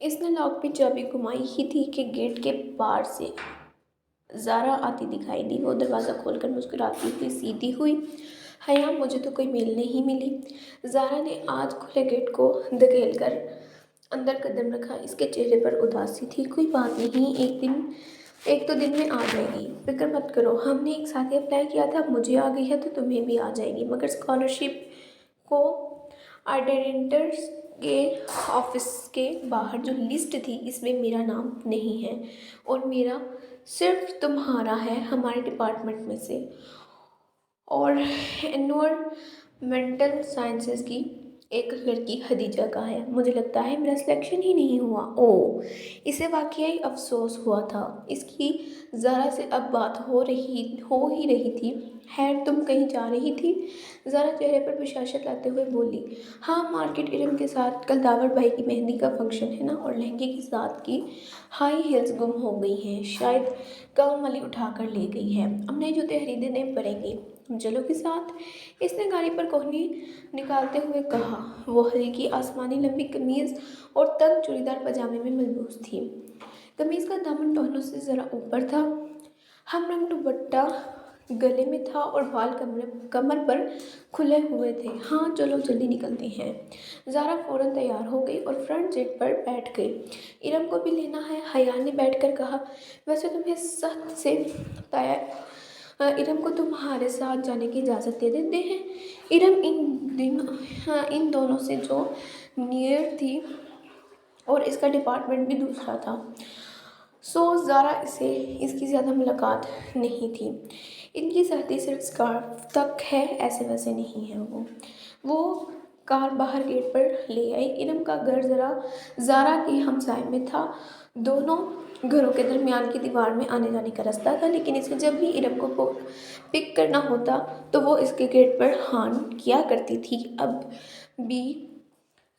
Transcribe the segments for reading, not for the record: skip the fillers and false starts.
इसने लॉक में चाबी घुमाई ही थी कि गेट के पार से ज़ारा आती दिखाई दी। वो दरवाज़ा खोलकर मुस्कुराती हुई सीधी हुई। हया, मुझे तो कोई मेल नहीं मिली। ज़ारा ने आज खुले गेट को धकेल कर अंदर कदम रखा। इसके चेहरे पर उदासी थी। कोई बात नहीं, एक दो दिन में आ जाएगी, फिक्र मत करो। हमने एक साथ ही अप्लाई किया था, मुझे आ गई है तो तुम्हें भी आ जाएगी। मगर स्कॉलरशिप को आर्डिनेटर्स के ऑफिस के बाहर जो लिस्ट थी, इसमें मेरा नाम नहीं है और मेरा सिर्फ तुम्हारा है हमारे डिपार्टमेंट में से। और एनवायरमेंटल साइंसेज की एक लड़की खदीजा का है। मुझे लगता है मेरा सिलेक्शन ही नहीं हुआ। ओह, इसे वाकई अफसोस हुआ था। इसकी ज़रा से अब बात हो ही रही थी। खैर, तुम कहीं जा रही थी? ज़रा चेहरे पर बशाशत लाते हुए बोली। हाँ, मार्केट इरम के साथ कल दावत भाई की मेहंदी का फंक्शन है ना, और लहंगे के साथ की हाई हील्स गुम हो गई हैं। शायद काम वाली उठा कर ले गई है। अब नए जूते खरीदने पड़ेंगे। तुम चलोगे साथ? इसने गाड़ी पर कोहनी निकालते हुए कहा। वो हल्की आसमानी लंबी कमीज और तंग चूड़ीदार पजामे में मलबूस थी। कमीज का दामन टखनों से जरा ऊपर था। हम रंग दुपट्टा गले में था और बाल कमर पर खुले हुए थे। हाँ चलो, जल्दी निकलते हैं। ज़ारा फौरन तैयार हो गई और फ्रंट सीट पर बैठ गई। इरम को भी लेना है, हया ने बैठकर कहा। वैसे तुम्हें सख्त से इरम को तुम्हारे साथ जाने की इजाज़त दे देते हैं। इरम इन दोनों से जो नियर थी और इसका डिपार्टमेंट भी दूसरा था, सो ज़ारा इसे इसकी ज़्यादा मुलाकात नहीं थी। इनकी सर्दी सिर्फ स्कार्फ तक है, ऐसे वैसे नहीं है। वो कार बाहर गेट पर ले आई। इरम का घर ज़ारा के हमसाए में था। दोनों घरों के दरमियान की दीवार में आने जाने का रास्ता था, लेकिन इसे जब भी इरम को पिक करना होता तो वो इसके गेट पर हान किया करती थी। अब भी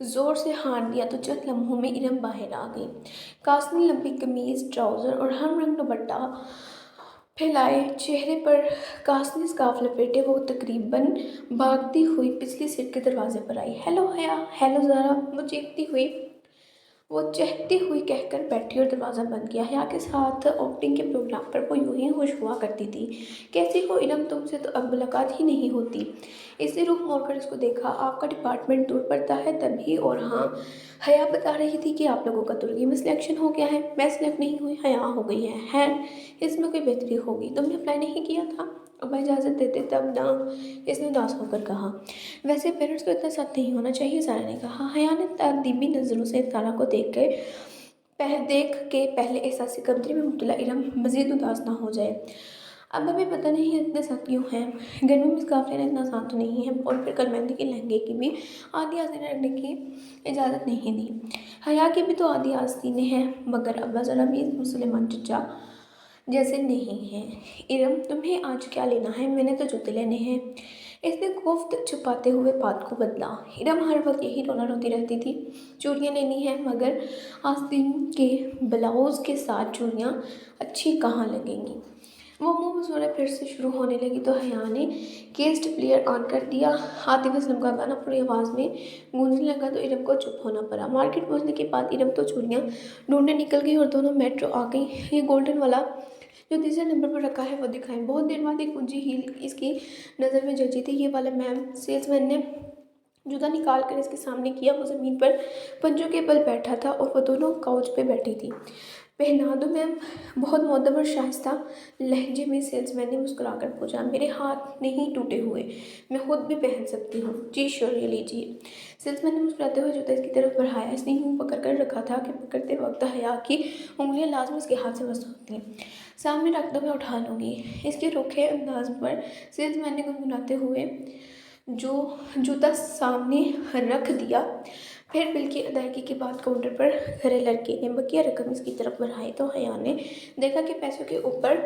जोर से हान दिया तो चंद लम्हों में इरम बाहर आ गई। कासनी लंबी कमीज, ट्राउज़र और हम रंग दुपट्टा फैलाए, चेहरे पर कासनी स्कार्फ लपेटे वो तकरीबन भागती हुई पिछली सीट के दरवाजे पर आई। हेलो हया। हेलो ज़ारा। वो चहकती हुई कहकर बैठी और दरवाज़ा बंद किया। हया के साथ ऑक्टिंग के प्रोग्राम पर वो यूं ही खुश हुआ करती थी। कैसी हो इरम, तुमसे तो अब मुलाकात ही नहीं होती। इसने रुख मोड़कर इसको देखा। आपका डिपार्टमेंट दूर पड़ता है तभी। और हाँ, हया बता रही थी कि आप लोगों का तुर्की में सिलेक्शन हो गया है। मैं सिलेक्ट नहीं हुई, हया हो गई है। इसमें कोई बेहतरी होगी। तुमने अप्लाई नहीं किया था? अब इजाज़त देते तब ना, इसने उदास होकर कहा। वैसे पेरेंट्स को इतना सख्त नहीं होना चाहिए, ज़ारा ने कहा। हया ने तादीबी नज़रों से ज़ारा को देख के पहले एहसास कमतरी में मुब्तला इरम मज़ीद उदास ना हो जाए। अब हमें पता नहीं है इतने सख्त क्यों हैं। गर्मी में स्कार्फ लेना इतना आसान तो नहीं है, और फिर कल मेहंदी के लहंगे की भी आधी आस्तीनें रखने की इजाज़त नहीं दी। हया की भी तो आधी आस्तीनें हैं, मगर अब्बा ज़रा भी मुसलमान चचा जैसे नहीं है। इरम, तुम्हें आज क्या लेना है? मैंने तो जूते लेने हैं। इसने कोफ्त छुपाते हुए बात को बदला। इरम हर वक्त यही रोना रोती रहती थी। चूड़ियाँ लेनी है, मगर आस्तीन के ब्लाउज़ के साथ चूड़ियाँ अच्छी कहाँ लगेंगी। वो मुंह मसूड़ा फिर से शुरू होने लगी तो हया ने केस्ट प्लेयर ऑन कर दिया। आतिफ असलम का गाना पूरी आवाज़ में गूंजने लगा तो इरम को चुप होना पड़ा। मार्केट पहुंचने के बाद इरम तो चूड़ियाँ ढूंढने निकल गई और दोनों मेट्रो आ गई। ये गोल्डन वाला जो तीसरे नंबर पर रखा है वो दिखाएं। बहुत देर बाद एक ऊंची हील इसकी नज़र में जची थी। ये वाला मैम। सेल्समैन ने जूता निकाल कर इसके सामने किया। वो ज़मीन पर पंजों के बल बैठा था और वो दोनों काउच पे बैठी थी। पहना दो मैम, बहुत मुअद्दब और शाइस्ता लहजे में सेल्समैन ने मुस्कुराकर पूछा। मेरे हाथ नहीं टूटे हुए, मैं खुद भी पहन सकती हूँ। जी श्योर, ये लीजिए। सेल्समैन ने मुस्कुराते हुए जूता इसकी तरफ बढ़ाया। इसने यूँ पकड़ कर रखा था कि पकड़ते वक्त हया की उंगलियाँ लाजमी इसके हाथ से मस होती। सामने रख दो, मैं उठा लूँगी। इसके रुखे अंदाज पर सेल्समैन ने गुनगुनाते हुए जो जूता सामने रख दिया। फिर बिल की अदायगी के बाद काउंटर पर खड़े लड़के ने बकिया रकम इसकी तरफ बढ़ाई तो हया ने देखा कि पैसों के ऊपर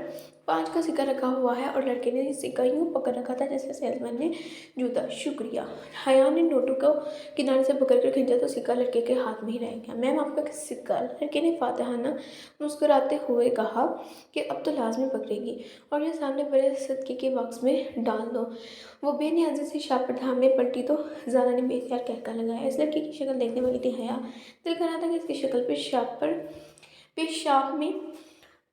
5 का सिक्का रखा हुआ है और लड़के ने सिक्का यूँ पकड़ रखा था जैसे सेल्समैन ने जूता। शुक्रिया। हया ने नोटों को किनारे से पकड़ कर खींचा तो सिक्का लड़के के हाथ में ही रह गया। मैम, आपका सिक्का? लड़के ने फातहाना मुस्कुराते हुए कहा कि अब तो लाजमी पकड़ेगी और ये सामने बड़े सदके के बॉक्स में डाल दो। वो बेनियाजी से शापर थामने पलटी तो ज़ारा ने बेख्याल कहका लगाया। इस लड़की की शक्ल शक्ल देखने वाली थी हया। दिल कर रहा था कि इसकी शक्ल पेशाब में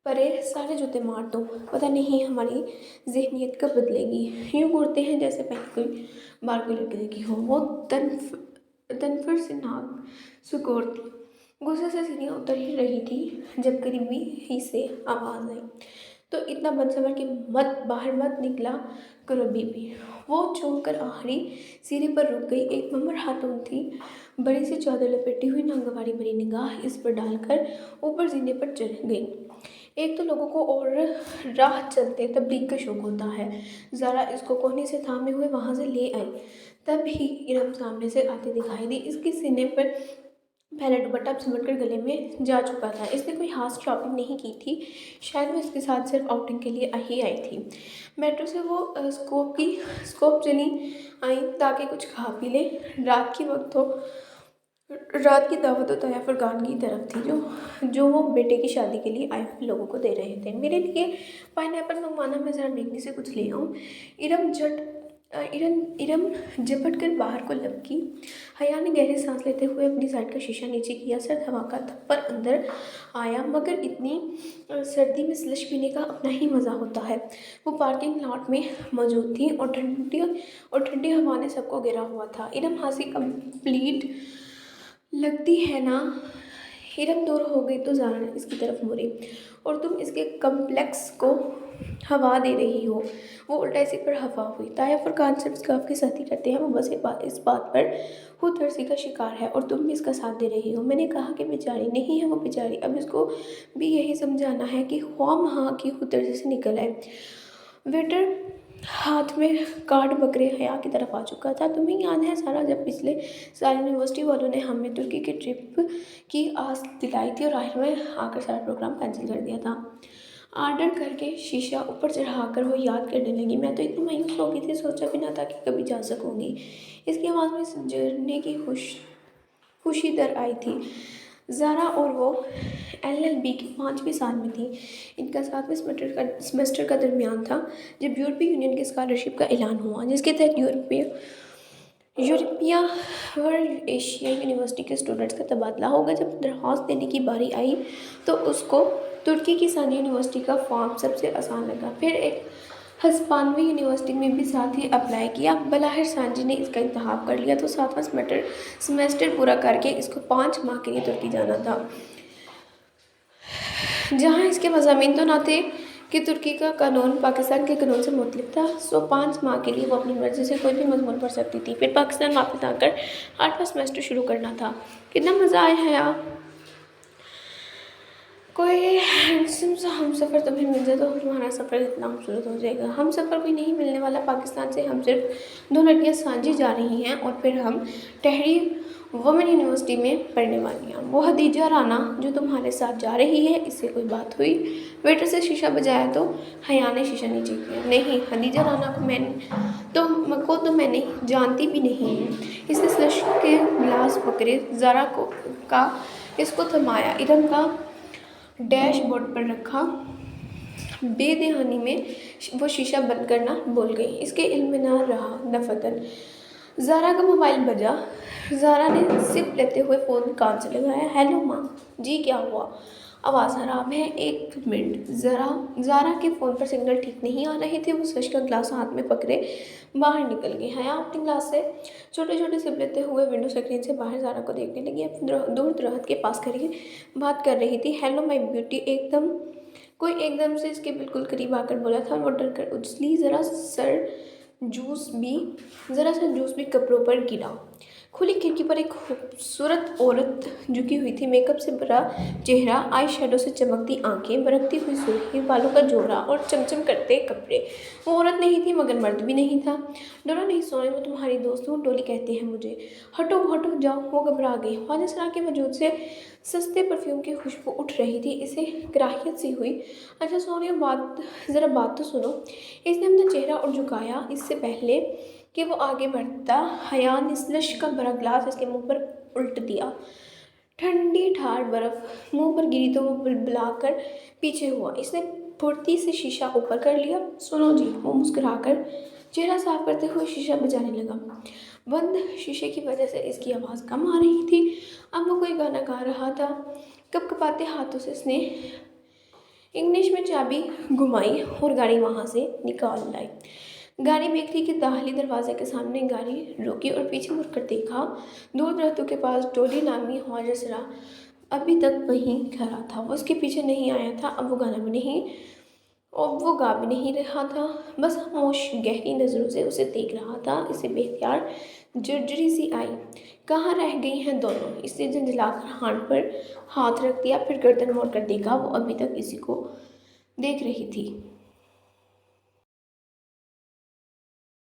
परे सारे जूते मार दो। पता नहीं हमारी ज़हनियत कब बदलेगी। यूँ घूरते हैं जैसे पहले कोई बार कोई लड़की देखी हो। वो तनफर से नाक सिकोड़ती गुस्से से सीढ़ियाँ उतर ही रही थी जब करीबी ही से आवाज़ आई, तो इतना बदसबर कि बाहर मत निकला करो बीबी। वो चौंक कर आखिरी सीढ़ी पर रुक गई। एक ममर खातून थी, बड़ी सी चादर लपेटी हुई, नागवारी भरी निगाह इस पर डालकर ऊपर जीने पर चढ़ गई। एक तो लोगों को और राह चलते तबलीग का शौक होता है। ज़रा इसको कोहनी से थामे हुए वहाँ से ले आई। तब ही इरम सामने से आती दिखाई दी। इसके सीने पर पहला दुपट्टा अब सिमटकर गले में जा चुका था। इसने कोई खास शॉपिंग नहीं की थी, शायद वो इसके साथ सिर्फ आउटिंग के लिए ही आई थी। मेट्रो से वो स्कोप चली आई ताकि कुछ खा पी ले। रात की दावत तो तैयार फरगान की तरफ थी जो वो बेटे की शादी के लिए आए हुए लोगों को दे रहे थे। मेरे लिए पाइनएप्पल मंगवाना, मैं ज़रा बेकरी से कुछ ले आऊँ। इरम झपट कर बाहर को लपकी। हया ने गहरी सांस लेते हुए अपनी साइड का शीशा नीचे किया। सर्द हवा का थप्पड़ अंदर आया, मगर इतनी सर्दी में स्लश पीने का अपना ही मज़ा होता है। वो पार्किंग लॉट में मौजूद थी और ठंडी हवा ने सबको घेरा हुआ था। इरम हंसी कंप्लीट लगती है ना। हिरम दूर हो गई तो ज़ारा ने इसकी तरफ मुड़ी। और तुम इसके कम्प्लेक्स को हवा दे रही हो। वो उल्टा इसी पर हवा हुई। ताया फरकान सिर्फ स्कार्फ की सख्ती करते हैं, वो बस इस बात पर खुद थर्सी का शिकार है और तुम भी इसका साथ दे रही हो। मैंने कहा कि बेचारी नहीं है वो बेचारी, अब इसको भी यही समझाना है कि ख्वाम की खुद थर्सी से निकल आए। वेटर हाथ में कार्ड बकरे हया की तरफ आ चुका था। तुम्हें याद है सारा, जब पिछले साल यूनिवर्सिटी वालों ने हमें तुर्की की ट्रिप की आस दिलाई थी और आखिर में आकर सारा प्रोग्राम कैंसिल कर दिया था। आर्डर करके शीशा ऊपर चढ़ाकर वो याद करने लगी। मैं तो इतनी मायूस हो गई थी, सोचा भी ना था कि कभी जा सकूंगी। इसकी आवाज़ में जरने की खुशी दर आई थी। ज़ारा और वो LLB के 5वें साल में थी। इनका 7वें सेमेस्टर का दरमियान था जब यूरोपीय यूनियन की स्कॉलरशिप का ऐलान हुआ, जिसके तहत यूरोपिया और एशिया यूनिवर्सिटी के स्टूडेंट्स का तबादला होगा। जब दरख्वास्त देने की बारी आई तो उसको तुर्की की सानी यूनिवर्सिटी का फॉर्म सबसे आसान लगा। फिर एक हस्पानवी यूनिवर्सिटी में भी साथ ही अप्लाई किया। बलाहिर सांझी ने इसका इंतखाब कर लिया तो 7वां सेमेस्टर पूरा करके इसको 5 माह के लिए तुर्की जाना था, जहाँ इसके मज़ामीन तो ना थे कि तुर्की का कानून पाकिस्तान के कानून से मुख्तलिफ था। 5 माह के लिए वो अपनी मर्ज़ी से कोई भी मज़मून पढ़ सकती थी। फिर पाकिस्तान वापस आकर 8वां सेमेस्टर शुरू करना था। कितना मज़ा आया है यार। कोई हैंडसम सा हम सफ़र तुम्हें मिल जाए तो तुम्हारा सफ़र इतना खूबसूरत हो जाएगा। हम सफ़र कोई नहीं मिलने वाला। पाकिस्तान से हम सिर्फ 2 लड़कियाँ सांझी जा रही हैं और फिर हम टहरी वुमेन यूनिवर्सिटी में पढ़ने वाली हैं। वो हदीजा राना जो तुम्हारे साथ जा रही है, इससे कोई बात हुई? वेटर से शीशा बजाया तो हया ने शीशा नीचे किया। नहीं, हदीजा राना को तो मैंने जानती भी नहीं है। इसने स्लश के गिलास पकड़े ज़ारा का इसको थमाया, इरम का डैशबोर्ड पर रखा। बेदहानी में वो शीशा बंद करना भूल गई। इसके इल्म में ना रहा दफतन। ज़ारा का मोबाइल बजा। ज़ारा ने सिप लेते हुए फ़ोन कान से लगाया। हेलो माँ जी, क्या हुआ? आवाज़ खराब है, 1 मिनट। ज़ारा के फ़ोन पर सिग्नल ठीक नहीं आ रहे थे। वो सच का ग्लास हाथ में पकड़े बाहर निकल गई। हया अपने ग्लास से छोटे छोटे सिप लेते हुए विंडो स्क्रीन से बाहर ज़ारा को देखने लगी। दूर दरख्त के पास खड़ी बात कर रही थी। Hello my beauty. कोई एकदम से इसके बिल्कुल करीब आकर बोला था और वो डर कर उछली। ज़रा सा जूस भी कपड़ों पर गिरा। खुली खिड़की पर एक खूबसूरत औरत झुकी हुई थी। मेकअप से भरा चेहरा, आई शेडो से चमकती आंखें, बरकती हुई सुर्खी, बालों का जोड़ा और चमचम करते कपड़े। वो औरत नहीं थी मगर मर्द भी नहीं था। डरो नहीं सोने, मैं तुम्हारी दोस्त हूँ, डोली कहते हैं मुझे। हटो हटो जाओ। वो घबरा गई। ख्वाजा सरा के वजूद से सस्ते परफ्यूम की खुशबू उठ रही थी। इसे कराहियत सी हुई। अच्छा सोनिया, ज़रा बात तो सुनो। इसने अपना चेहरा और झुकाया। इससे पहले कि वो आगे बढ़ता, हया ने स्लश का भरा ग्लास इसके मुंह पर उल्ट दिया। ठंडी ठार बर्फ मुंह पर गिरी तो वो बुलबुलाकर पीछे हुआ। इसने फुर्ती से शीशा ऊपर कर लिया। सुनो जी। वो मुस्कुराकर चेहरा साफ करते हुए शीशा बजाने लगा। बंद शीशे की वजह से इसकी आवाज़ कम आ रही थी। अब वो कोई गाना गा रहा था। कँपकँपाते हाथों से उसने इंग्लिश में चाबी घुमाई और गाड़ी वहाँ से निकाल लाई। गाड़ी बेकरी के दाहिने दरवाजे के सामने गाड़ी रुकी और पीछे मुड़कर देखा। दूर दरख्तों के पास डोली नामी हौजसरा अभी तक वहीं खड़ा था। वो उसके पीछे नहीं आया था। अब वो गा भी नहीं रहा था, बस खामोश गहरी नज़रों से उसे देख रहा था। इसे बेख्तियार झुरझुरी सी आई। कहाँ रह गई हैं दोनों? इसने झंझलाकर हाथ पर हाथ रख दिया, फिर गर्दन मोड़कर देखा। वो अभी तक इसी को देख रही थी।